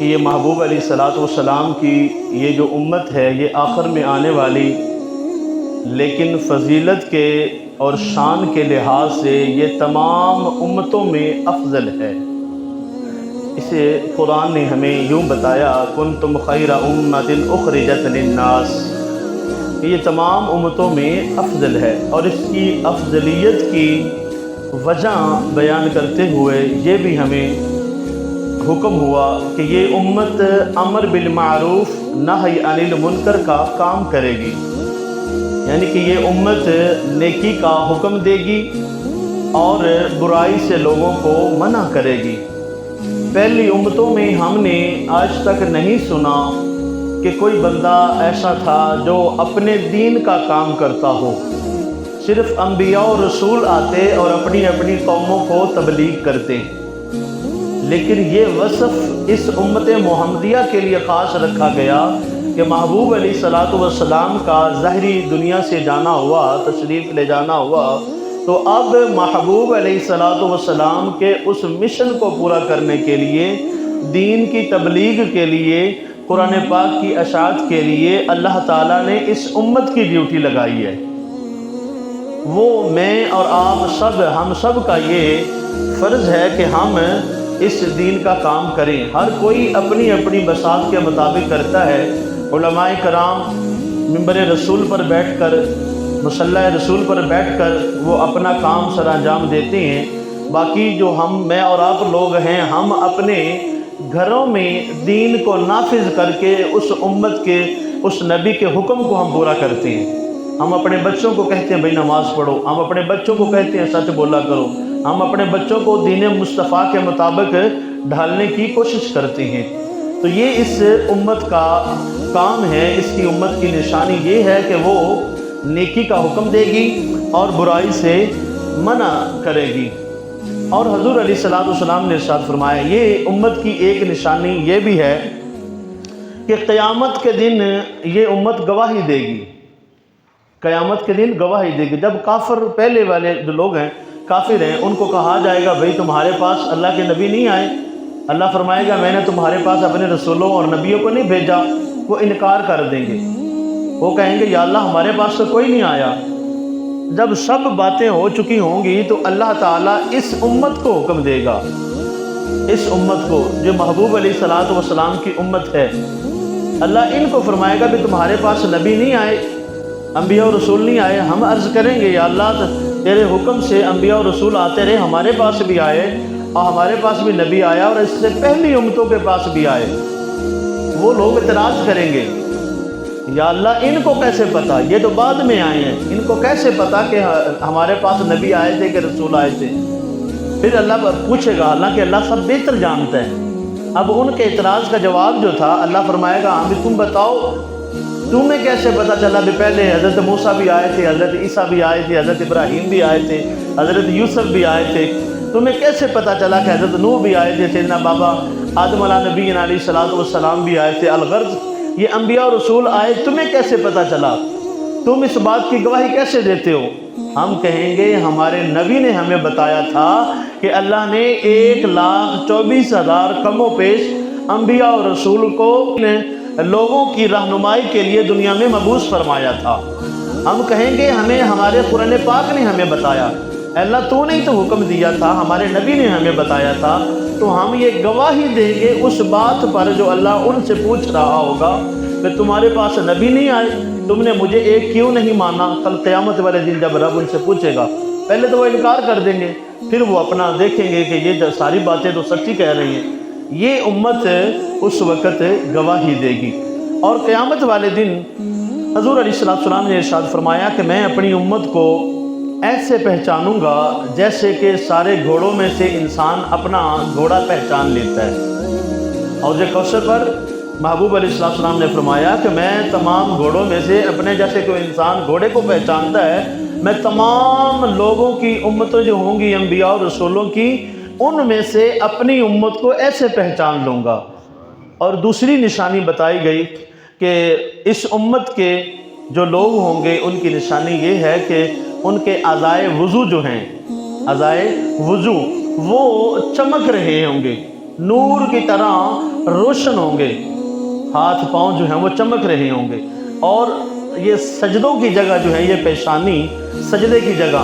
کہ یہ محبوب علیہ الصلوۃ والسلام کی یہ جو امت ہے یہ آخر میں آنے والی، لیکن فضیلت کے اور شان کے لحاظ سے یہ تمام امتوں میں افضل ہے۔ اسے قرآن نے ہمیں یوں بتایا، کنتم خیر امۃ اخرجت للناس، یہ تمام امتوں میں افضل ہے۔ اور اس کی افضلیت کی وجہ بیان کرتے ہوئے یہ بھی ہمیں حکم ہوا کہ یہ امت امر بالمعروف نہی عن المنکر کا کام کرے گی، یعنی کہ یہ امت نیکی کا حکم دے گی اور برائی سے لوگوں کو منع کرے گی۔ پہلی امتوں میں ہم نے آج تک نہیں سنا کہ کوئی بندہ ایسا تھا جو اپنے دین کا کام کرتا ہو، صرف انبیاء و رسول آتے اور اپنی اپنی قوموں کو تبلیغ کرتے، لیکن یہ وصف اس امت محمدیہ کے لیے خاص رکھا گیا کہ محبوب علیہ الصلوۃ والسلام کا ظاہری دنیا سے جانا ہوا، تشریف لے جانا ہوا، تو اب محبوب علیہ الصلوۃ والسلام کے اس مشن کو پورا کرنے کے لیے، دین کی تبلیغ کے لیے، قرآن پاک کی اشاعت کے لیے اللہ تعالیٰ نے اس امت کی ڈیوٹی لگائی ہے۔ وہ میں اور آپ سب، ہم سب کا یہ فرض ہے کہ ہم اس دین کا کام کریں۔ ہر کوئی اپنی اپنی بساط کے مطابق کرتا ہے۔ علماء کرام منبر رسول پر بیٹھ کر، مصلی رسول پر بیٹھ کر وہ اپنا کام سر انجام دیتے ہیں۔ باقی جو میں اور آپ لوگ ہیں، ہم اپنے گھروں میں دین کو نافذ کر کے اس امت کے، اس نبی کے حکم کو ہم پورا کرتے ہیں۔ ہم اپنے بچوں کو کہتے ہیں بھائی نماز پڑھو، ہم اپنے بچوں کو کہتے ہیں سچ بولا کرو، ہم اپنے بچوں کو دین مصطفیٰ کے مطابق ڈھالنے کی کوشش کرتے ہیں۔ تو یہ اس امت کا کام ہے، اس کی امت کی نشانی یہ ہے کہ وہ نیکی کا حکم دے گی اور برائی سے منع کرے گی۔ اور حضور علیہ الصلوۃ والسلام نے ارشاد فرمایا، یہ امت کی ایک نشانی یہ بھی ہے کہ قیامت کے دن یہ امت گواہی دے گی، قیامت کے دن گواہی دے گی۔ جب کافر، پہلے والے جو لوگ ہیں، کافر ہیں، ان کو کہا جائے گا بھئی تمہارے پاس اللہ کے نبی نہیں آئے، اللہ فرمائے گا میں نے تمہارے پاس اپنے رسولوں اور نبیوں کو نہیں بھیجا، وہ انکار کر دیں گے، وہ کہیں گے یا اللہ ہمارے پاس تو کوئی نہیں آیا۔ جب سب باتیں ہو چکی ہوں گی تو اللہ تعالیٰ اس امت کو حکم دے گا، اس امت کو جو محبوب علیہ الصلوۃ والسلام کی امت ہے، اللہ ان کو فرمائے گا کہ تمہارے پاس نبی نہیں آئے، انبیاء و رسول نہیں آئے۔ ہم عرض کریں گے یا اللہ تیرے حکم سے انبیاء و رسول آتے رہے، ہمارے پاس بھی آئے اور ہمارے پاس بھی نبی آیا اور اس سے پہلی امتوں کے پاس بھی آئے۔ وہ لوگ اعتراض کریں گے یا اللہ ان کو کیسے پتا، یہ تو بعد میں آئے ہیں، ان کو کیسے پتا کہ ہمارے پاس نبی آئے تھے کہ رسول آئے تھے؟ پھر اللہ پوچھے گا، حالانکہ اللہ سب بہتر جانتا ہے۔ اب ان کے اعتراض کا جواب جو تھا، اللہ فرمائے گا ہاں بھی تم بتاؤ، تمہیں کیسے پتہ چلا بھی پہلے حضرت موسیٰ بھی آئے تھے، حضرت عیسیٰ بھی آئے تھے، حضرت ابراہیم بھی آئے تھے، حضرت یوسف بھی آئے تھے، تمہیں کیسے پتہ چلا کہ حضرت نوح بھی آئے تھے، سیدنا بابا آدم علیہ نبینا علیہ الصلوۃ والسلام بھی آئے تھے، الغرض یہ انبیاء اور رسول آئے، تمہیں کیسے پتہ چلا؟ تم اس بات کی گواہی کیسے دیتے ہو؟ ہم کہیں گے ہمارے نبی نے ہمیں بتایا تھا کہ اللہ نے 1,24,000 کم و بیش انبیاء اور رسول کو لوگوں کی رہنمائی کے لیے دنیا میں مبعوث فرمایا تھا۔ ہم کہیں گے ہمیں ہمارے قرآن پاک نے ہمیں بتایا، اللہ تو نے تو حکم دیا تھا، ہمارے نبی نے ہمیں بتایا تھا، تو ہم یہ گواہی دیں گے اس بات پر جو اللہ ان سے پوچھ رہا ہوگا کہ تمہارے پاس نبی نہیں آئے، تم نے مجھے ایک کیوں نہیں مانا؟ کل قیامت والے دن جب رب ان سے پوچھے گا، پہلے تو وہ انکار کر دیں گے، پھر وہ اپنا دیکھیں گے کہ یہ ساری باتیں تو سچی کہہ رہی ہیں۔ یہ امت اس وقت گواہی دے گی۔ اور قیامت والے دن حضور علیہ السلام نے ارشاد فرمایا کہ میں اپنی امت کو ایسے پہچانوں گا جیسے کہ سارے گھوڑوں میں سے انسان اپنا گھوڑا پہچان لیتا ہے۔ حوض کوثر پر محبوب علیہ السلام نے فرمایا کہ میں تمام گھوڑوں میں سے اپنے جیسے کوئی انسان گھوڑے کو پہچانتا ہے، میں تمام لوگوں کی امتیں جو ہوں گی انبیاء اور رسولوں کی، ان میں سے اپنی امت کو ایسے پہچان لوں گا۔ اور دوسری نشانی بتائی گئی کہ اس امت کے جو لوگ ہوں گے ان کی نشانی یہ ہے کہ ان کے اعضائے وضو جو ہیں، اعضائے وضو وہ چمک رہے ہوں گے۔ نور کی طرح روشن ہوں گے، ہاتھ پاؤں جو ہیں وہ چمک رہے ہوں گے، اور یہ سجدوں کی جگہ جو ہے، یہ پیشانی سجدے کی جگہ،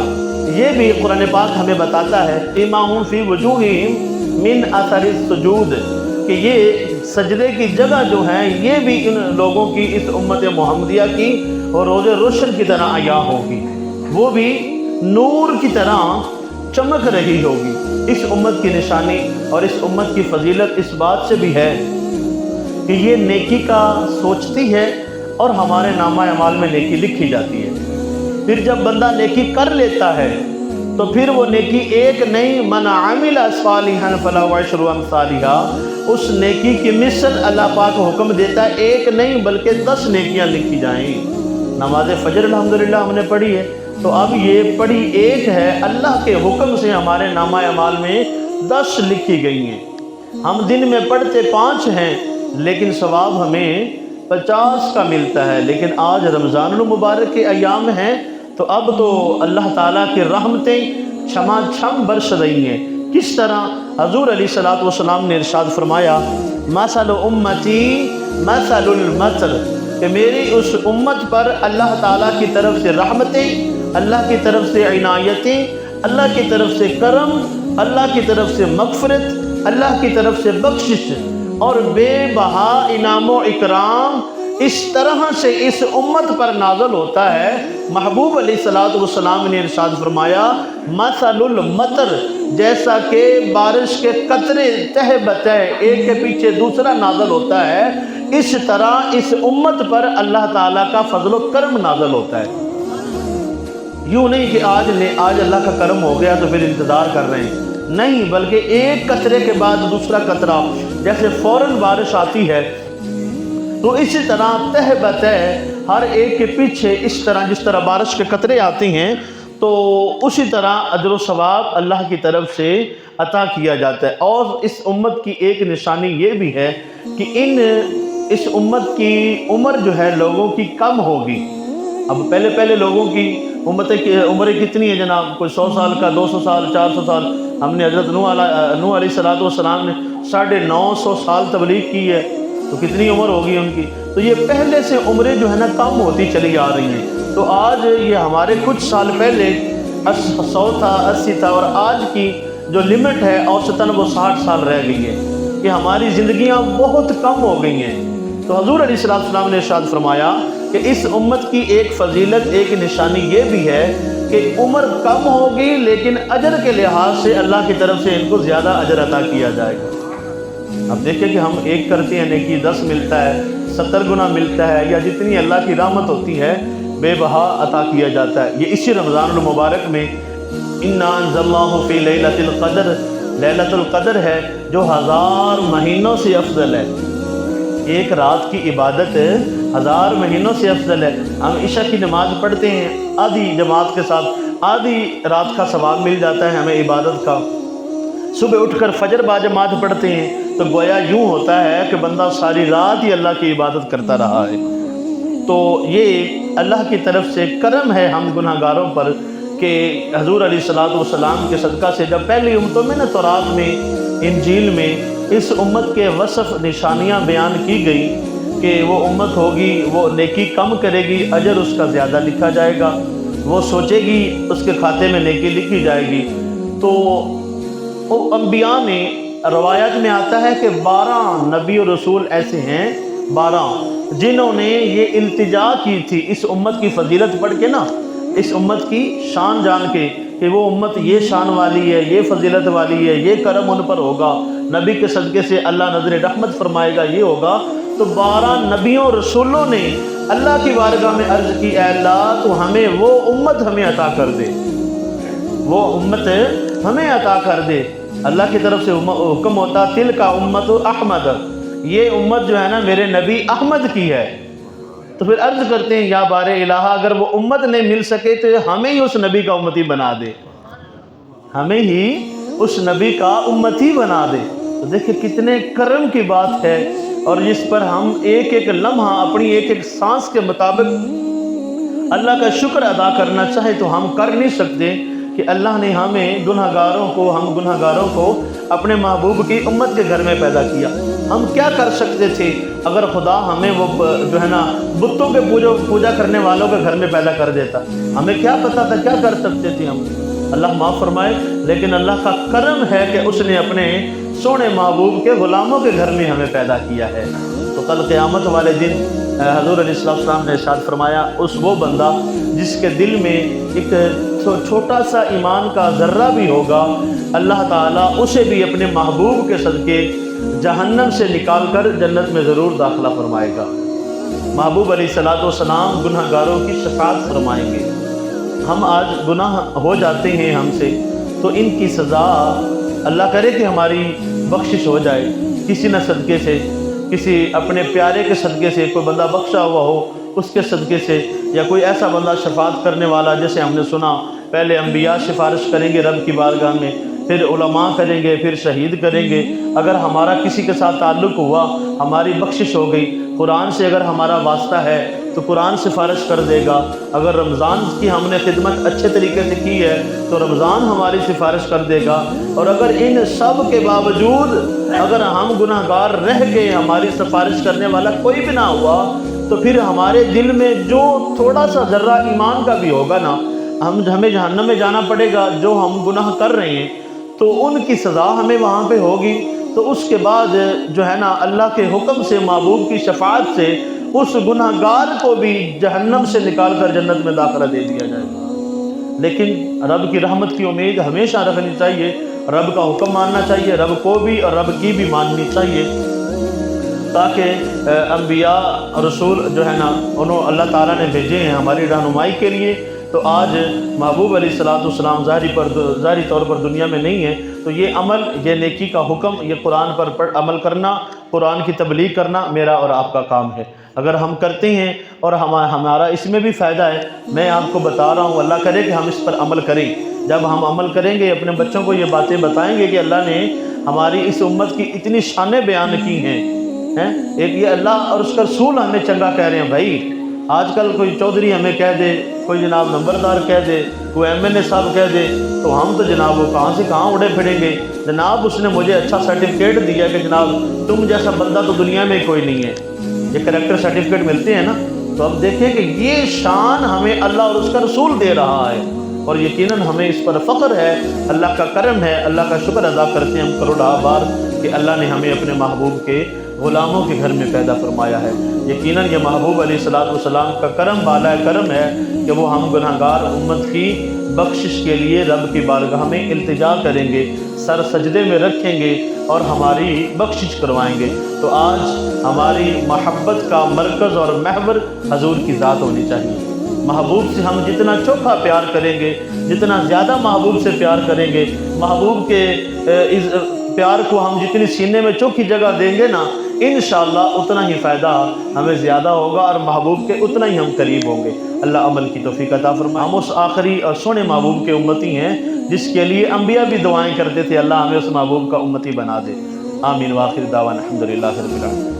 یہ بھی قرآن پاک ہمیں بتاتا ہے سیماہم فی وجوہہم من اثر السجود، کہ یہ سجدے کی جگہ جو ہیں یہ بھی ان لوگوں کی، اس امت محمدیہ کی اور روز روشن کی طرح عیاں ہوگی، وہ بھی نور کی طرح چمک رہی ہوگی۔ اس امت کی نشانی اور اس امت کی فضیلت اس بات سے بھی ہے کہ یہ نیکی کا سوچتی ہے اور ہمارے نامہ اعمال میں نیکی لکھی جاتی ہے۔ پھر جب بندہ نیکی کر لیتا ہے تو پھر وہ نیکی ایک نہیں، من عمل صالحا فلہ عشر امثالہ، اس نیکی کی مثل اللہ پاک حکم دیتا ہے، ایک نہیں بلکہ 10 نیکیاں لکھی جائیں۔ نماز فجر الحمدللہ ہم نے پڑھی ہے، تو اب یہ پڑھی ایک ہے، اللہ کے حکم سے ہمارے نامہ اعمال میں 10 لکھی گئی ہیں۔ ہم دن میں پڑھتے 5 ہیں لیکن ثواب ہمیں 50 کا ملتا ہے، لیکن آج رمضان المبارک کے ایام ہیں تو اب تو اللہ تعالیٰ کی رحمتیں چھما چھم برس رہی ہیں۔ کس طرح؟ حضور علیہ الصلوۃ والسلام نے ارشاد فرمایا، مثل امتی مثل المطر، کہ میری اس امت پر اللہ تعالیٰ کی طرف سے رحمتیں، اللہ کی طرف سے عنایتیں، اللہ کی طرف سے کرم، اللہ کی طرف سے مغفرت، اللہ کی طرف سے بخشش اور بے بہا انعام و اکرام اس طرح سے اس امت پر نازل ہوتا ہے۔ محبوب علیہ الصلوۃ والسلام نے ارشاد فرمایا، مثل المطر، جیسا کہ بارش کے قطرے تہ بتہ ایک کے پیچھے دوسرا نازل ہوتا ہے، اس طرح اس امت پر اللہ تعالیٰ کا فضل و کرم نازل ہوتا ہے۔ یوں نہیں کہ آج اللہ کا کرم ہو گیا تو پھر انتظار کر رہے ہیں، نہیں، بلکہ ایک قطرے کے بعد دوسرا قطرہ، جیسے فوراً بارش آتی ہے تو اسی طرح تہ بتہ ہر ایک کے پیچھے اس طرح، جس طرح بارش کے قطرے آتے ہیں تو اسی طرح اجر و ثواب اللہ کی طرف سے عطا کیا جاتا ہے۔ اور اس امت کی ایک نشانی یہ بھی ہے کہ اس امت کی عمر جو ہے لوگوں کی کم ہوگی۔ اب پہلے لوگوں کی عمریں کتنی ہے جناب؟ کوئی 100 سال کا، 200 سال، 400 سال۔ ہم نے حضرت نوح علیہ الصلوۃ والسلام نے 950 سال تبلیغ کی ہے، تو کتنی عمر ہوگی ان کی؟ تو یہ پہلے سے عمریں جو ہے نا کم ہوتی چلی آ رہی ہیں۔ تو آج یہ ہمارے کچھ سال پہلے 100 تھا، 80 تھا، اور آج کی جو لمٹ ہے اوسطاً وہ 60 سال رہ گئی ہے، کہ ہماری زندگیاں بہت کم ہو گئی ہیں۔ تو حضور علیہ السلام نے ارشاد فرمایا کہ اس امت کی ایک فضیلت، ایک نشانی یہ بھی ہے کہ عمر کم ہوگی لیکن اجر کے لحاظ سے اللہ کی طرف سے ان کو زیادہ اجر عطا کیا جائے گا۔ اب دیکھیں کہ ہم ایک کرتے ہیں نیکی 10 ملتا ہے، 70 گنا ملتا ہے، یا جتنی اللہ کی رحمت ہوتی ہے بے بہا عطا کیا جاتا ہے۔ یہ اسی رمضان المبارک میں اِنَّا أَنزَلْنَاهُ فِي لَيْلَةِ الْقَدْرِ، ليلۃ القدر ہے جو 1000 مہینوں سے افضل ہے۔ ایک رات کی عبادت 1000 مہینوں سے افضل ہے۔ ہم عشاء کی نماز پڑھتے ہیں آدھی جماعت کے ساتھ، آدھی رات کا ثواب مل جاتا ہے ہمیں عبادت کا۔ صبح اٹھ کر فجر باجماعت پڑھتے ہیں تو گویا یوں ہوتا ہے کہ بندہ ساری رات ہی اللہ کی عبادت کرتا رہا ہے۔ تو یہ اللہ کی طرف سے کرم ہے ہم گناہ گاروں پر کہ حضور علیہ الصلوۃ والسلام کے صدقہ سے جب پہلی امتوں میں تورات میں، انجیل میں اس امت کے وصف نشانیاں بیان کی گئی کہ وہ امت ہوگی، وہ نیکی کم کرے گی، اجر اس کا زیادہ لکھا جائے گا، وہ سوچے گی اس کے کھاتے میں نیکی لکھی جائے گی۔ تو انبیاء نے، روایت میں آتا ہے کہ 12 نبی اور رسول ایسے ہیں، 12 جنہوں نے یہ التجا کی تھی اس امت کی فضیلت پڑھ کے نا، اس امت کی شان جان کے کہ وہ امت یہ شان والی ہے، یہ فضیلت والی ہے، یہ کرم ان پر ہوگا، نبی کے صدقے سے اللہ نظر رحمت فرمائے گا، یہ ہوگا۔ تو 12 نبیوں اور رسولوں نے اللہ کی بارگاہ میں عرض کی، اے اللہ تو ہمیں وہ امت ہمیں عطا کر دے، وہ امت ہمیں عطا کر دے۔ اللہ کی طرف سے حکم ہوتا، تل کا امت احمد، یہ امت جو ہے نا میرے نبی احمد کی ہے۔ تو پھر عرض کرتے ہیں یا بار الہ، اگر وہ امت نہیں مل سکے تو ہمیں ہی اس نبی کا امتی بنا دے، ہمیں ہی اس نبی کا امتی بنا دے۔ تو دیکھیں کتنے کرم کی بات ہے، اور جس پر ہم ایک ایک لمحہ اپنی ایک ایک سانس کے مطابق اللہ کا شکر ادا کرنا چاہے تو ہم کر نہیں سکتے کہ اللہ نے ہمیں ہم گناہگاروں کو اپنے محبوب کی امت کے گھر میں پیدا کیا۔ ہم کیا کر سکتے تھے اگر خدا ہمیں وہ جو ہے نا بتوں کے پوجا کرنے والوں کے گھر میں پیدا کر دیتا؟ ہمیں کیا پتہ تھا کیا کر سکتے تھے ہم؟ اللہ معاف فرمائے، لیکن اللہ کا کرم ہے کہ اس نے اپنے سونے محبوب کے غلاموں کے گھر میں ہمیں پیدا کیا ہے۔ تو کل قیامت والے دن حضور علیہ السلام نے ارشاد فرمایا، وہ بندہ جس کے دل میں ایک چھوٹا سا ایمان کا ذرہ بھی ہوگا، اللہ تعالیٰ اسے بھی اپنے محبوب کے صدقے جہنم سے نکال کر جنت میں ضرور داخلہ فرمائے گا۔ محبوب علیہ السلام گناہ گاروں کی شفاعت فرمائیں گے۔ ہم آج گناہ ہو جاتے ہیں ہم سے، تو ان کی سزا اللہ کرے کہ ہماری بخشش ہو جائے، کسی نہ صدقے سے، کسی اپنے پیارے کے صدقے سے، کوئی بندہ بخشا ہوا ہو اس کے صدقے سے، یا کوئی ایسا بندہ شفاعت کرنے والا، جیسے ہم نے سنا پہلے انبیاء سفارش کریں گے رب کی بارگاہ میں، پھر علماء کریں گے، پھر شہید کریں گے۔ اگر ہمارا کسی کے ساتھ تعلق ہوا، ہماری بخشش ہو گئی، قرآن سے اگر ہمارا واسطہ ہے تو قرآن سفارش کر دے گا۔ اگر رمضان کی ہم نے خدمت اچھے طریقے سے کی ہے تو رمضان ہماری سفارش کر دے گا۔ اور اگر ان سب کے باوجود اگر ہم گناہ گار رہ گئے، ہماری سفارش کرنے والا کوئی بھی نہ ہوا، تو پھر ہمارے دل میں جو تھوڑا سا ذرہ ایمان کا بھی ہوگا نا، ہمیں جہنم میں جانا پڑے گا۔ جو ہم گناہ کر رہے ہیں تو ان کی سزا ہمیں وہاں پہ ہوگی، تو اس کے بعد جو ہے نا اللہ کے حکم سے، محبوب کی شفاعت سے اس گناہ گار کو بھی جہنم سے نکال کر جنت میں داخلہ دے دیا جائے گا۔ لیکن رب کی رحمت کی امید ہمیشہ رکھنی چاہیے، رب کا حکم ماننا چاہیے، رب کو بھی اور رب کی بھی ماننی چاہیے، تاکہ انبیاء رسول جو ہے نا انہوں اللہ تعالیٰ نے بھیجے ہیں ہماری رہنمائی کے لیے۔ تو آج محبوب علیہ السلام ظاہری طور پر دنیا میں نہیں ہے، تو یہ عمل، یہ نیکی کا حکم، یہ قرآن پر عمل کرنا، قرآن کی تبلیغ کرنا میرا اور آپ کا کام ہے۔ اگر ہم کرتے ہیں اور ہمارا اس میں بھی فائدہ ہے، میں آپ کو بتا رہا ہوں، اللہ کرے کہ ہم اس پر عمل کریں۔ جب ہم عمل کریں گے، اپنے بچوں کو یہ باتیں بتائیں گے کہ اللہ نے ہماری اس امت کی اتنی شانیں بیان کی ہیں، ایک یہ اللہ اور اس کا رسول ہمیں چنگا کہہ رہے ہیں۔ بھائی آج کل کوئی چودھری ہمیں کہہ دے، کوئی جناب نمبردار کہہ دے، کوئی ایم این اے صاحب کہہ دے، تو ہم تو جناب وہ کہاں سے کہاں اڑے پھریں گے۔ جناب اس نے مجھے اچھا سرٹیفکیٹ دیا کہ جناب تم جیسا بندہ تو دنیا میں کوئی نہیں ہے، یہ کریکٹر سرٹیفکیٹ ملتے ہیں نا۔ تو اب دیکھیں کہ یہ شان ہمیں اللہ اور اس کا رسول دے رہا ہے، اور یقیناً ہمیں اس پر فخر ہے، اللہ کا کرم ہے، اللہ کا شکر ادا کرتے ہیں ہم کروڑا بار کہ اللہ نے ہمیں اپنے محبوب کے غلاموں کے گھر میں پیدا فرمایا ہے۔ یقیناً یہ محبوب علیہ السلام کا کرم بالا کرم ہے کہ وہ ہم گناہ گار امت کی بخشش کے لیے رب کی بارگاہ میں التجا کریں گے، سر سجدے میں رکھیں گے اور ہماری بخشش کروائیں گے۔ تو آج ہماری محبت کا مرکز اور محور حضور کی ذات ہونی چاہیے۔ محبوب سے ہم جتنا چوکھا پیار کریں گے، جتنا زیادہ محبوب سے پیار کریں گے، محبوب کے پیار کو ہم جتنی سینے میں چوکھی جگہ دیں گے نا، انشاءاللہ اتنا ہی فائدہ ہمیں زیادہ ہوگا اور محبوب کے اتنا ہی ہم قریب ہوں گے۔ اللہ عمل کی توفیق عطا فرمائے۔ ہم اس آخری اور سونے محبوب کے امتی ہیں جس کے لیے انبیاء بھی دعائیں کرتے تھے، اللہ ہمیں اس محبوب کا امتی بنا دے۔ آمین۔ وآخر دعوانا الحمدللہ رب العالمین۔